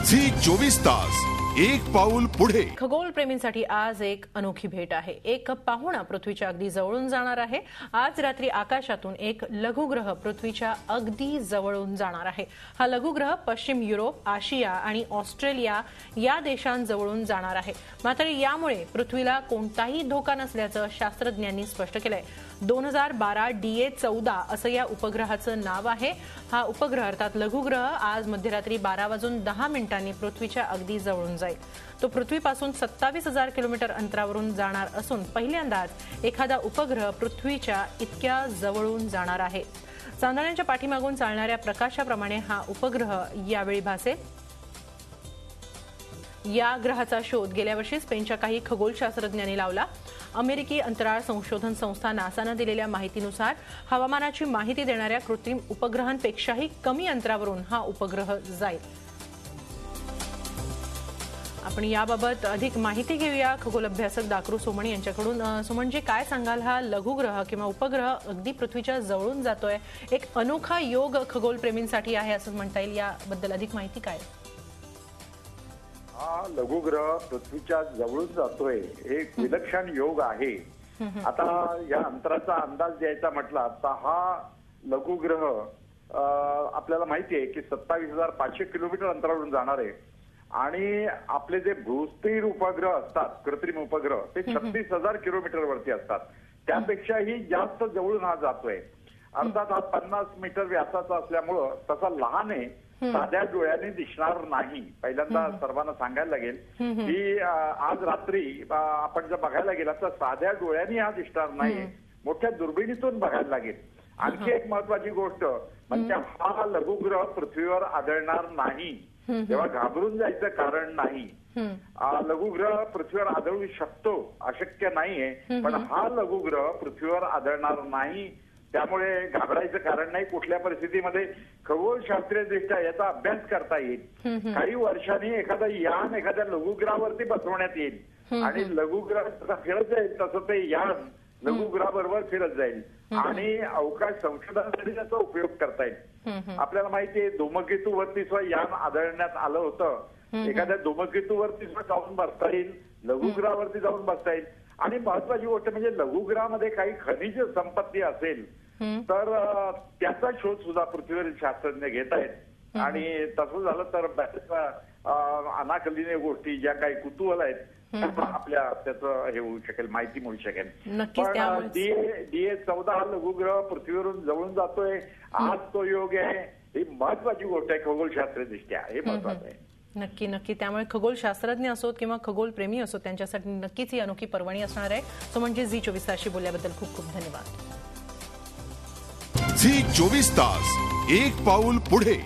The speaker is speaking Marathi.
झी 24 तास एक पाऊल पुढे। खगोल प्रेमींसाठी आज एक अनोखी भेट आहे। एक पाहुणा पृथ्वीच्या अगदी जवळून जाणार आहे। आज रात्री आकाशातून एक लघुग्रह पृथ्वीच्या अगदी जवळून जाणार आहे। हा लघुग्रह पश्चिम युरोप, आशिया आणि ऑस्ट्रेलिया या देशांजवळून जाणार आहे। मात्र यामुळे पृथ्वीला कोणताही धोका नसल्याचं शास्त्रज्ञांनी स्पष्ट केलंय। 2012 DA-14 असं या उपग्रहाचं नाव आहे। हा उपग्रह अर्थात लघुग्रह आज मध्यरात्री 12:10 पृथ्वीच्या अगदी जवळून जाईल। तो पृथ्वीपासून 27,000 किलोमीटर अंतरावरून जाणार असून पहिल्यांदाच एखादा उपग्रह पृथ्वीच्या इतक्या जवळून जाणार आहे। चांदण्यांच्या पाठीमागून चालणाऱ्या प्रकाशाप्रमाणे हा उपग्रह यावेळी भासेल। या ग्रहाचा शोध गेल्या वर्षी स्पेनच्या काही खगोलशास्त्रज्ञांनी लावला। अमेरिकी अंतराळ संशोधन संस्था नासाने दिलेल्या माहितीनुसार हवामानाची माहिती देणाऱ्या कृत्रिम उपग्रहांपेक्षाही कमी अंतरावरून हा उपग्रह जाईल। आपण याबाबत अधिक माहिती घेऊया खगोल अभ्यासक दाकरू सोमण यांच्याकडून। सोमणजी, काय सांगाल, हा लघुग्रह किंवा उपग्रह अगदी पृथ्वीच्या जवळून जातोय, एक अनोखा योग खगोल प्रेमींसाठी आहे असं म्हणता येईल, याबद्दल अधिक माहिती काय? हा लघुग्रह पृथ्वीच्या जवळून जातोय, एक विलक्षण योग आहे। आता या अंतराचा अंदाज द्यायचा म्हटला तर हा लघुग्रह आपल्याला माहिती आहे की 27,500 किलोमीटर अंतरावरून जाणार आहे आणि आपले जे भूस्थिर उपग्रह असतात, कृत्रिम उपग्रह, ते 36,000 किलोमीटर वरती असतात। त्यापेक्षाही जास्त जवळून हा जातोय। अर्थात हा 50 मीटर व्यासाचा असल्यामुळं तसा लहान आहे, साध्या डोळ्याने दिसणार नाही। पहिल्यांदा सर्वांना सांगायला लागेल की आज रात्री आपण जर बघायला गेला तर साध्या डोळ्याने हा दिसणार नाही, मोठ्या दुर्बिणीतून बघायला लागेल। आणखी एक महत्वाची गोष्ट म्हणजे हा लघुग्रह पृथ्वीवर आढळणार नाही, तेव्हा घाबरून जायचं कारण नाही। लघुग्रह पृथ्वीवर आढळू शकतो, अशक्य नाहीये, पण हा लघुग्रह पृथ्वीवर आढळणार नाही, त्यामुळे घाबरायचं कारण नाही। कुठल्या परिस्थितीमध्ये खगोलशास्त्रीय दृष्ट्या याचा अभ्यास करता येईल। काही वर्षांनी एखादा यान एखाद्या लघुग्रहावरती बसवण्यात येईल आणि लघुग्रह फिरत जाईल तसं ते यान लघुग्रहाबरोबर फिरत जाईल आणि अवकाश संशोधनासाठी त्याचा उपयोग करता येईल। आपल्याला माहिती आहे धूमकेतूवरती सुद्धा यान आढळण्यात आलं होतं। एखाद्या धूमकेतूवरती सुद्धा जाऊन बसता येईल, लघुग्रहावरती जाऊन बसता येईल। आणि महत्वाची गोष्ट म्हणजे लघुग्रहामध्ये काही खनिज संपत्ती असेल तर त्याचा शोध सुद्धा पृथ्वीवरील शास्त्रज्ञ घेत आहेत आणि तसं झालं तर अनाकलनीय गोष्टी ज्या काही कुतूहल आहेत आपल्या त्याचं हे होऊ शकेल, माहिती मिळू शकेल। पण DA-14 हा लघुग्रह पृथ्वीवरून जवळून जातोय, आज तो योग आहे, ही महत्वाची गोष्ट आहे खगोलशास्त्रीय दृष्ट्या, हे महत्वाचं आहे। नक्की नक्की त्यामुळे खगोलशास्त्रज्ञ असोत किंवा खगोल प्रेमी असोत त्यांच्यासाठी नक्कीच ही अनोखी पर्वणी असणार आहे। सो म्हणजे झी 24 तासशी बोलल्याबद्दल खूप खूप धन्यवाद। झी 24 तास एक पाऊल पुढे।